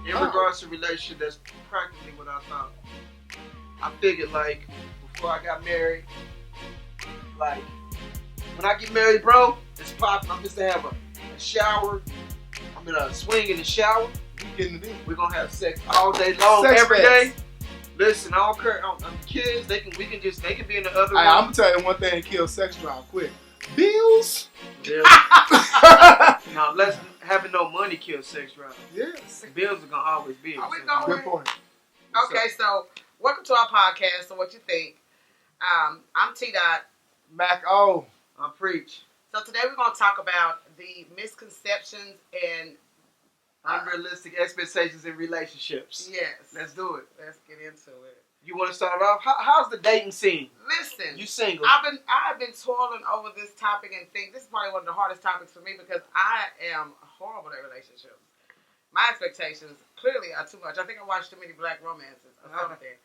In regards to relationship, that's practically what I thought. I figured like before I got married, like when I get married, bro, it's popping. I'm just to have a shower. I'm gonna swing in the shower. We're gonna have sex all day long, every day. Listen, I don't care. Kids, they can be in the other room. I'm gonna tell you one thing: kill sex drive quick. Bills. No, let's having no money kill sex drive. Yes, bills are gonna always be. Good point. Okay, so welcome to our podcast. So, what you think? I'm T. Mack O. I'm Preach. So today we're gonna talk about the misconceptions and unrealistic expectations in relationships. Yes. Let's do it. Let's get into it. You want to start off? How's the dating scene? Listen. You single? I've been toiling over this topic and think this is probably one of the hardest topics for me because I am horrible at relationships. My expectations clearly are too much. I think I watched too many black romances or something.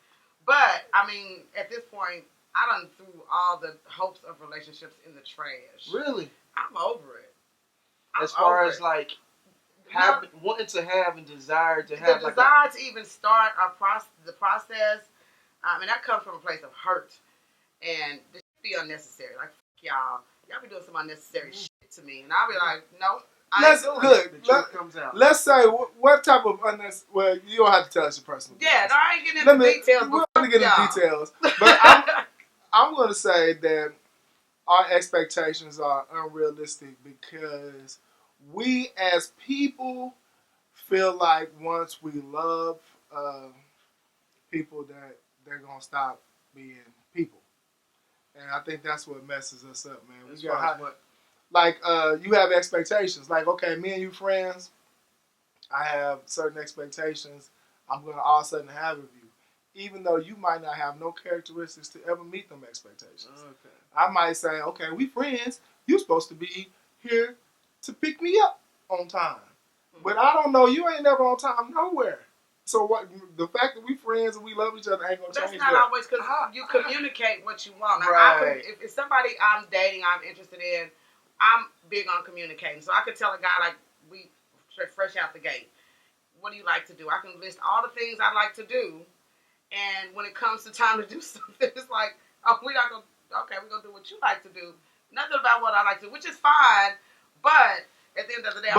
But, I mean, at this point, I done threw all the hopes of relationships in the trash. Really? I'm over it. As far as, like, wanting to have and desire to have. The desire to even start the process, and that comes from a place of hurt. And this be unnecessary. Like, y'all be doing some unnecessary shit to me. And I'll be like, no. Let's say what type of unnecessary. Well, you don't have to tell us your personal. Yeah, no, I ain't getting into details. We're going to get into details, but I'm going to say that our expectations are unrealistic because we as people feel like once we love people that they're going to stop being people, and I think that's what messes us up, man. You have expectations. Like, okay, me and you friends, I have certain expectations I'm going to all of a sudden have of you. Even though you might not have no characteristics to ever meet them expectations. Okay. I might say, okay, we friends. You're supposed to be here to pick me up on time. Mm-hmm. But I don't know. You ain't never on time nowhere. So what? The fact that we friends and we love each other ain't going to change that. That's not always because you communicate what you want. Right. If it's somebody I'm dating, I'm interested in, I'm big on communicating. So I could tell a guy, like, we fresh out the gate, what do you like to do? I can list all the things I like to do. And when it comes to time to do something, it's like, we're going to do what you like to do. Nothing about what I like to do, which is fine. But at the end of the day,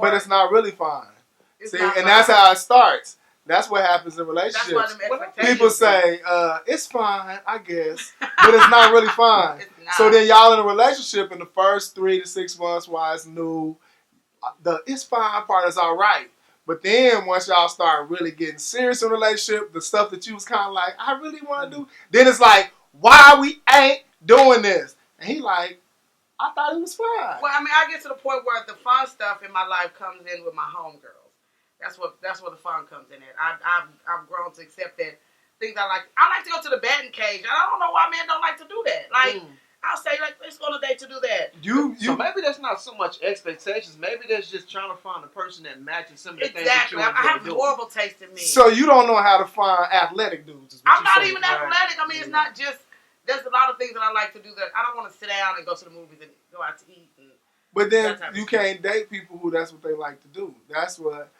but it's not really fine. That's how it starts. That's what happens in relationships. People say, it's fine, I guess. But it's not really fine. So then y'all in a relationship in the first 3 to 6 months while it's new, the it's fine part is all right. But then once y'all start really getting serious in a relationship, the stuff that you was kind of like, I really want to do, then it's like, why we ain't doing this? And he like, I thought it was fine. Well, I mean, I get to the point where the fun stuff in my life comes in with my homegirls. That's where the fun comes in at. I've grown to accept that things I like to go to the batting cage. I don't know why men don't like to do that. Like, I'll say, like, let's go on a date to do that. So maybe that's not so much expectations. Maybe that's just trying to find a person that matches some of the things that you enjoy doing. I have horrible taste in me. So you don't know how to find athletic dudes. I'm not even athletic. I mean, it's not just, there's a lot of things that I like to do that I don't want to sit down and go to the movies and go out to eat. But then you can't date people who that's what they like to do. That's where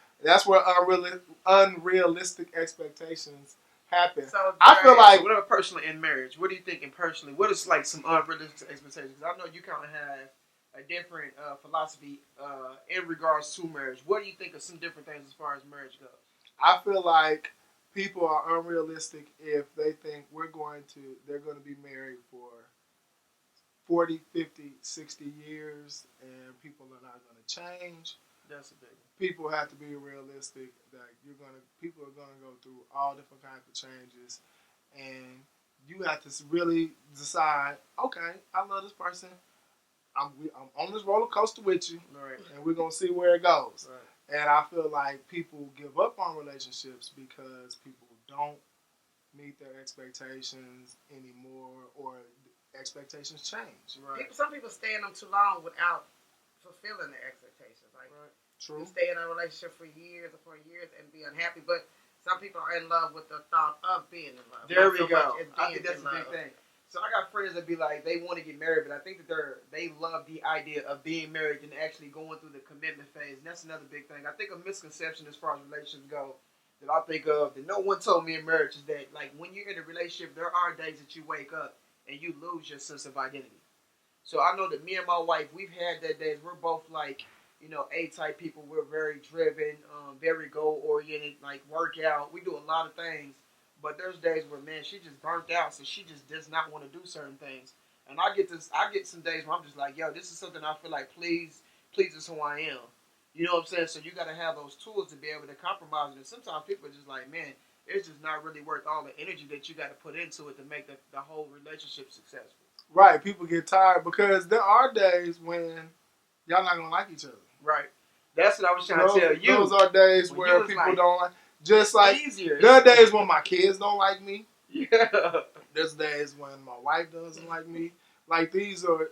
unrealistic expectations happen. So, I feel like, what about personally in marriage? What are you thinking personally? What is like some unrealistic expectations? Because I know you kind of have a different philosophy in regards to marriage. What do you think of some different things as far as marriage goes? I feel like people are unrealistic if they think they're going to be married for 40, 50, 60 years and people are not going to change. That's a big one. People have to be realistic that people are gonna go through all different kinds of changes, and you have to really decide. Okay, I love this person. I'm on this roller coaster with you, right, and we're gonna see where it goes. Right. And I feel like people give up on relationships because people don't meet their expectations anymore, or expectations change. Right. Some people stay in them too long without fulfilling their expectations. Like. Right. True. You stay in a relationship for years and be unhappy. But some people are in love with the thought of being in love. There we go. I think that's a big thing. So I got friends that be like, they want to get married, but I think that they love the idea of being married and actually going through the commitment phase. And that's another big thing. I think a misconception as far as relationships go that I think of that no one told me in marriage is that, like, when you're in a relationship, there are days that you wake up and you lose your sense of identity. So I know that me and my wife, we've had that days. We're both like, A-type people. We're very driven, very goal-oriented, like work out. We do a lot of things. But there's days where, man, she just burnt out, so she just does not want to do certain things. And I get some days where I'm just like, yo, this is something I feel like pleases who I am. You know what I'm saying? So you got to have those tools to be able to compromise. And sometimes people are just like, man, it's just not really worth all the energy that you got to put into it to make the whole relationship successful. Right. People get tired because there are days when y'all not going to like each other. Right. That's what I was trying to tell you. Those are days where people like, don't like. Just like easier. There are days when my kids don't like me. Yeah. There's days when my wife doesn't like me. Like these are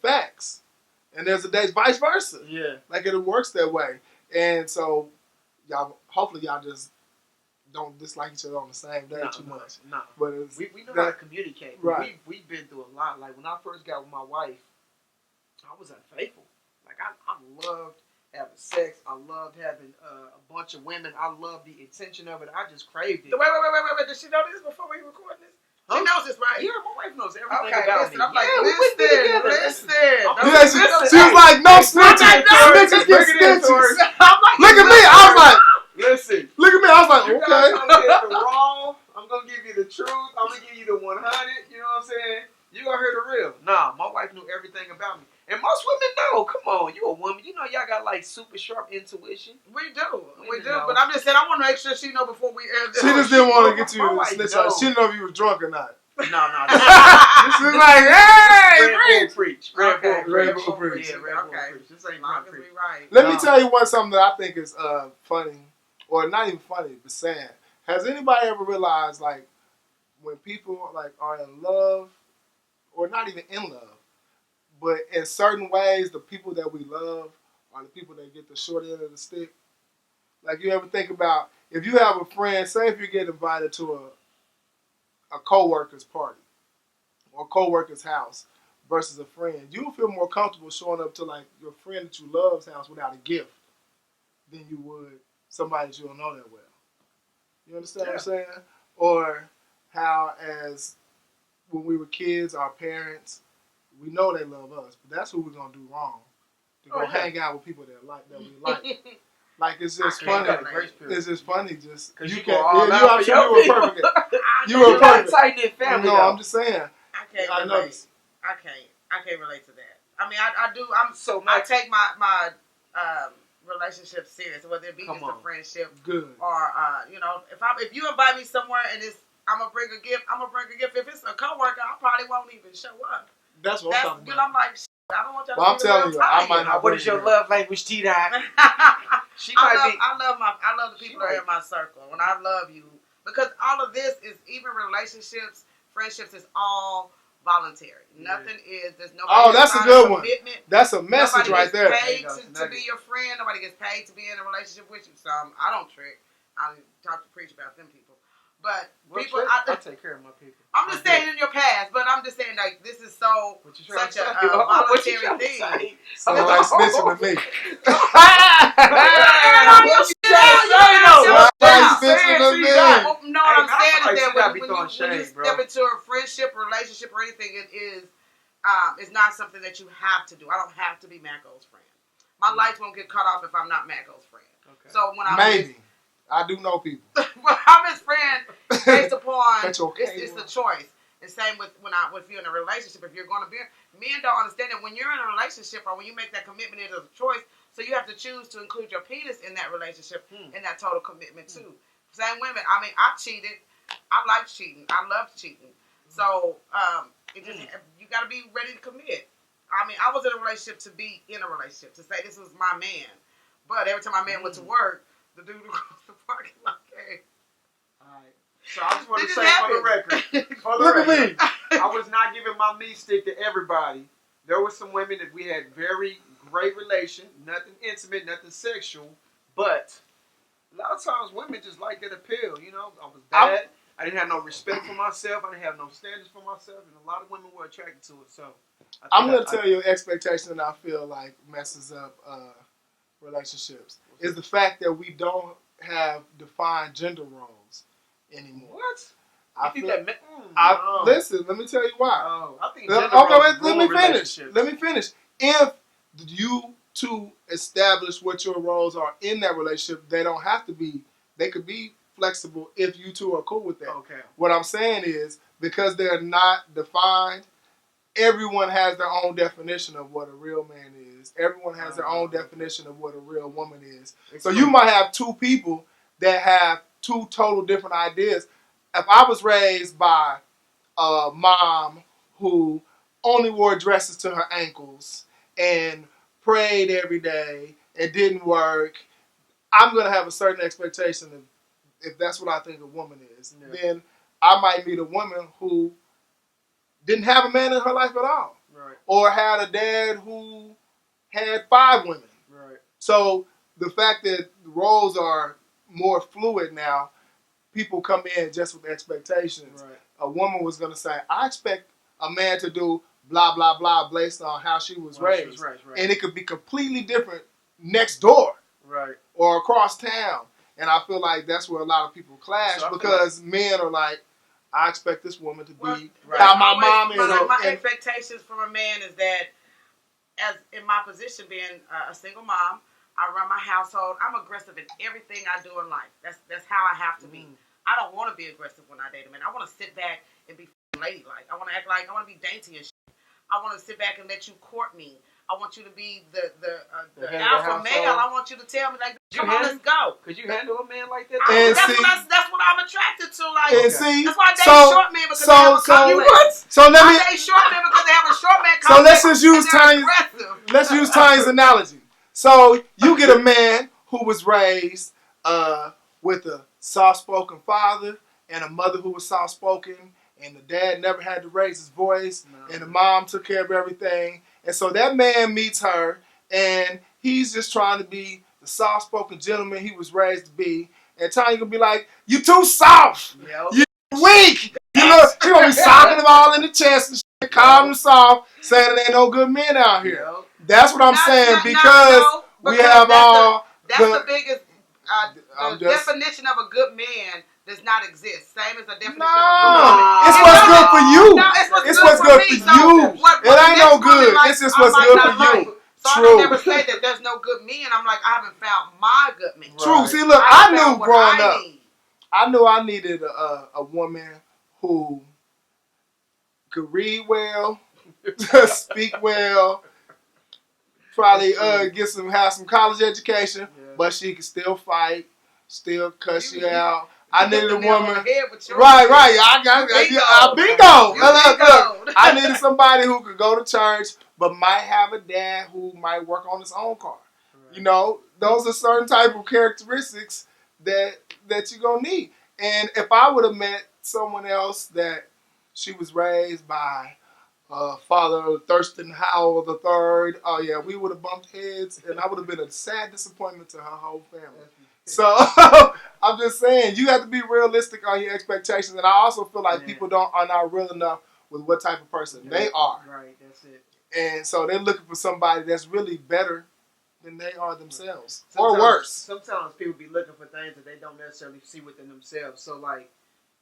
facts. And there's a days vice versa. Yeah. Like it works that way. And so hopefully y'all just don't dislike each other on the same day too much. No. But we know how to communicate. Right. We've been through a lot. Like when I first got with my wife, I was unfaithful. Like I loved having sex. I loved having a bunch of women. I loved the intention of it. I just craved it. Wait. Did she know this before we recorded this? She knows this, right? Yeah, my wife knows everything about me. I'm like, listen. She was like, no snitching. Snitches get stitches. Look at me. I was like, listen. Look at me. I was like, you okay. I'm gonna get the raw. I'm gonna give you the truth. I'm gonna give you the 100. You know what I'm saying? You gonna hear the real. Nah, my wife knew everything about me. And most women know. Come on, you a woman. You know y'all got like super sharp intuition. We do. But I'm just saying, I want to make sure she know before we end this. She just didn't want to get you to snitch on. She didn't know if you were drunk or not. No. She's like, hey, preach. Red Bull preach. Yeah, Red Bull preach. This ain't long as we right. Let me tell you something that I think is funny, or not even funny, but sad. Has anybody ever realized, like, when people like are in love, or not even in love, but in certain ways, the people that we love are the people that get the short end of the stick? Like, you ever think about, if you have a friend, say if you get invited to a co-worker's party or a co-worker's house versus a friend, you'll feel more comfortable showing up to, like, your friend that you love's house without a gift than you would somebody that you don't know that well. You understand what I'm saying? Or how, as when we were kids, our parents, we know they love us, but that's who we're gonna do wrong. To go hang out with people that we like. Like, it's just funny. It's just funny. Just because you were perfect. You were perfect. Tight knit family. No, I'm just saying. I can't relate to that. I mean, I do. I take my relationship serious, whether it be just a friendship, or if you invite me somewhere and I'm gonna bring a gift. If it's a coworker, I probably won't even show up. That's what I'm talking about. I'm like, I don't want y'all to see I'm telling you, I might not. What is your love language, T-Dot? I love the people that are in my circle. When I love you, because all of this is, even relationships, friendships, is all voluntary. Nothing is. There's no. Oh, that's a good one. That's a message right there. Nobody gets paid to be your friend. Nobody gets paid to be in a relationship with you. So I don't trick. I talk to preach about them people. But people, I take care of my people. I'm just saying in your past, but I'm just saying, like, this is such a voluntary thing. Someone like snitching to me. No, what I'm saying is that when you step into a friendship, relationship, or anything, it is it's not something that you have to do. I don't have to be Mack O's friend. My lights won't get cut off if I'm not Mack O's friend. Okay. So when I do know people. Well, I'm his friend based upon it's the choice. And same with if you're in a relationship, if you're going to be, men don't understand that when you're in a relationship or when you make that commitment, it is a choice. So you have to choose to include your penis in that relationship, in that total commitment too. Same women. I mean, I cheated. I like cheating. I love cheating. So it just you got to be ready to commit. I mean, I was in a relationship to be in a relationship, to say this was my man. But every time my man went to work, the dude across the parking lot came. All right. So I just want to say for the record. Look at me. I was not giving my meat stick to everybody. There were some women that we had very great relation, nothing intimate, nothing sexual, but a lot of times women just like that appeal. You know, I was bad. I didn't have no respect for myself. I didn't have no standards for myself, and a lot of women were attracted to it. So I'm gonna tell you an expectation that I feel like messes up relationships is the fact that we don't have defined gender roles anymore. What? I think feel, that no. Listen, let me tell you why. No, I think let me finish. Let me finish. If you two establish what your roles are in that relationship, they don't have to be. They could be flexible if you two are cool with that. Okay. What I'm saying is because they're not defined, everyone has their own definition of what a real man is. Everyone has their own definition of what a real woman is. So you might have two people that have two total different ideas. If I was raised by a mom who only wore dresses to her ankles and prayed every day and didn't work, I'm going to have a certain expectation of if that's what I think a woman is. Yeah. Then I might meet a woman who didn't have a man in her life at all. Right. Or had a dad who had 5 women. Right. So the fact that the roles are more fluid now, people come in just with expectations. Right. A woman was going to say, I expect a man to do blah, blah, blah based on how she was raised. Right. And it could be completely different next door. Right. Or across town. And I feel like that's where a lot of people clash because men are like, I expect this woman to be how my mom is. My expectations from a man is that, as in my position being a single mom, I run my household. I'm aggressive in everything I do in life. That's how I have to be. I don't want to be aggressive when I date a man. I want to sit back and be ladylike. I want to act like I want to be dainty and shit. I want to sit back and let you court me. I want you to be the alpha male. I want you to tell me like, come on, let's go. Could you handle a man like that? That's what I'm attracted to. Like, and see, that's why I date short men because they have a complex. I date short men because they have a short man complex. So let's use Tanya's analogy. So you get a man who was raised with a soft-spoken father and a mother who was soft-spoken, and the dad never had to raise his voice, and the mom took care of everything. And so that man meets her, and he's just trying to be the soft-spoken gentleman he was raised to be. And Tanya gonna be like, "You too soft. You weak. You know, she gonna be socking him all in the chest and shit, calling him soft, saying there ain't no good men out here." That's what I'm saying because we have all. That's the biggest definition of a good man. Does not exist. Same as the definition of a good woman. It's what's good for you. It's what's good for you. It ain't no good. It's just what's good for you. So I don't never say that there's no good men. I'm like, I haven't found my good man. True. See, look, I knew growing up. I knew I needed a woman who could read well, speak well, probably have some college education, but she could still fight, still cuss you out. I needed a woman. Right. I bingo. Look. I needed somebody who could go to church, but might have a dad who might work on his own car. Right. You know, those are certain type of characteristics that you're gonna need. And if I would have met someone else that she was raised by Father Thurston Howell III, oh yeah, we would have bumped heads, and I would have been a sad disappointment to her whole family. So I'm just saying, you have to be realistic on your expectations, and I also feel like people are not real enough with what type of person they are. Right, that's it. And so they're looking for somebody that's really better than they are themselves, or worse. Sometimes people be looking for things that they don't necessarily see within themselves. So, like,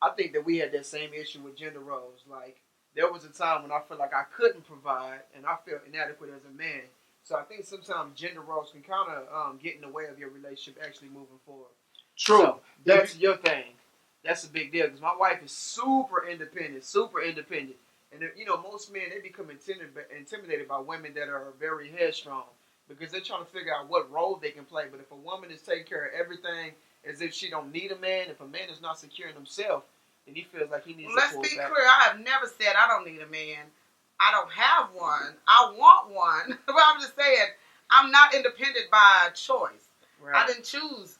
I think that we had that same issue with gender roles. Like, there was a time when I felt like I couldn't provide, and I felt inadequate as a man. So I think sometimes gender roles can kind of get in the way of your relationship actually moving forward. True. So that's your thing. That's a big deal because my wife is super independent. And, you know, most men, they become intimidated by women that are very headstrong because they're trying to figure out what role they can play. But if a woman is taking care of everything as if she don't need a man, if a man is not secure in himself, then he feels like he needs to pull back. Let's be clear. I have never said I don't need a man. I don't have one. I want one. But I'm just saying, I'm not independent by choice. Right. I didn't choose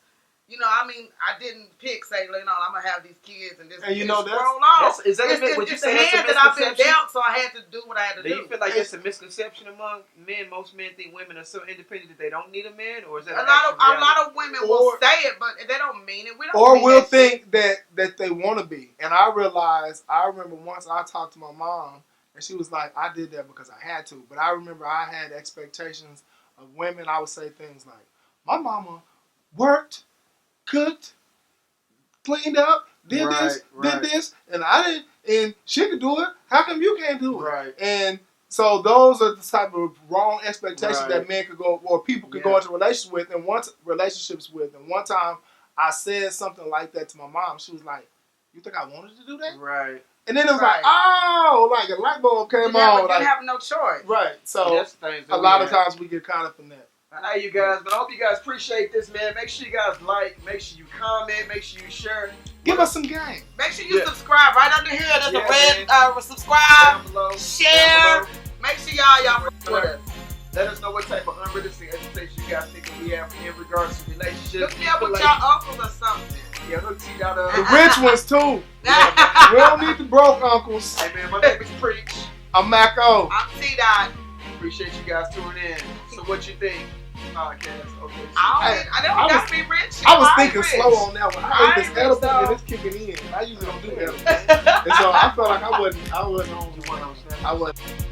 You know, I mean, I didn't pick, say, you know, I'm going to have these kids and this. And you know, is that it's the hand that I've been dealt, so I had to do what I had to do. Do you feel like that's a misconception among men? Most men think women are so independent that they don't need a man, or is that a lot of women will say it, but they don't mean it. Will think that they want to be. And I remember once I talked to my mom, and she was like, I did that because I had to. But I remember I had expectations of women. I would say things like, my mama worked, cooked, cleaned up, did this, and I didn't, and she could do it. How come you can't do it? Right. And so those are the type of wrong expectations that men could go, or people could go into relationships with. And one time I said something like that to my mom. She was like, "You think I wanted to do that?" Right. And then it was like, oh, like a light bulb came on. You have no choice. Right. So a lot of times we get caught up in that. Hey, you guys, but I hope you guys appreciate this, man. Make sure you guys like, make sure you comment, make sure you share. Give us some game. Make sure you subscribe right under here. There's a red subscribe, share. Make sure y'all with us. Let us know what type of unrealistic expectations you guys think we have in regards to relationships. Hook me up with your uncles or something. Yeah, hook you out the rich ones too. We don't need the broke uncles. Hey man, my name is Preach. I'm Mack O. I'm T-Dot. Appreciate you guys tuning in. So what you think? Podcast. Okay. I got to be rich. I was thinking slow on that one. I ate this edible and it's kicking in. I usually don't do edible. And so I felt like I wasn't on the one. I wasn't.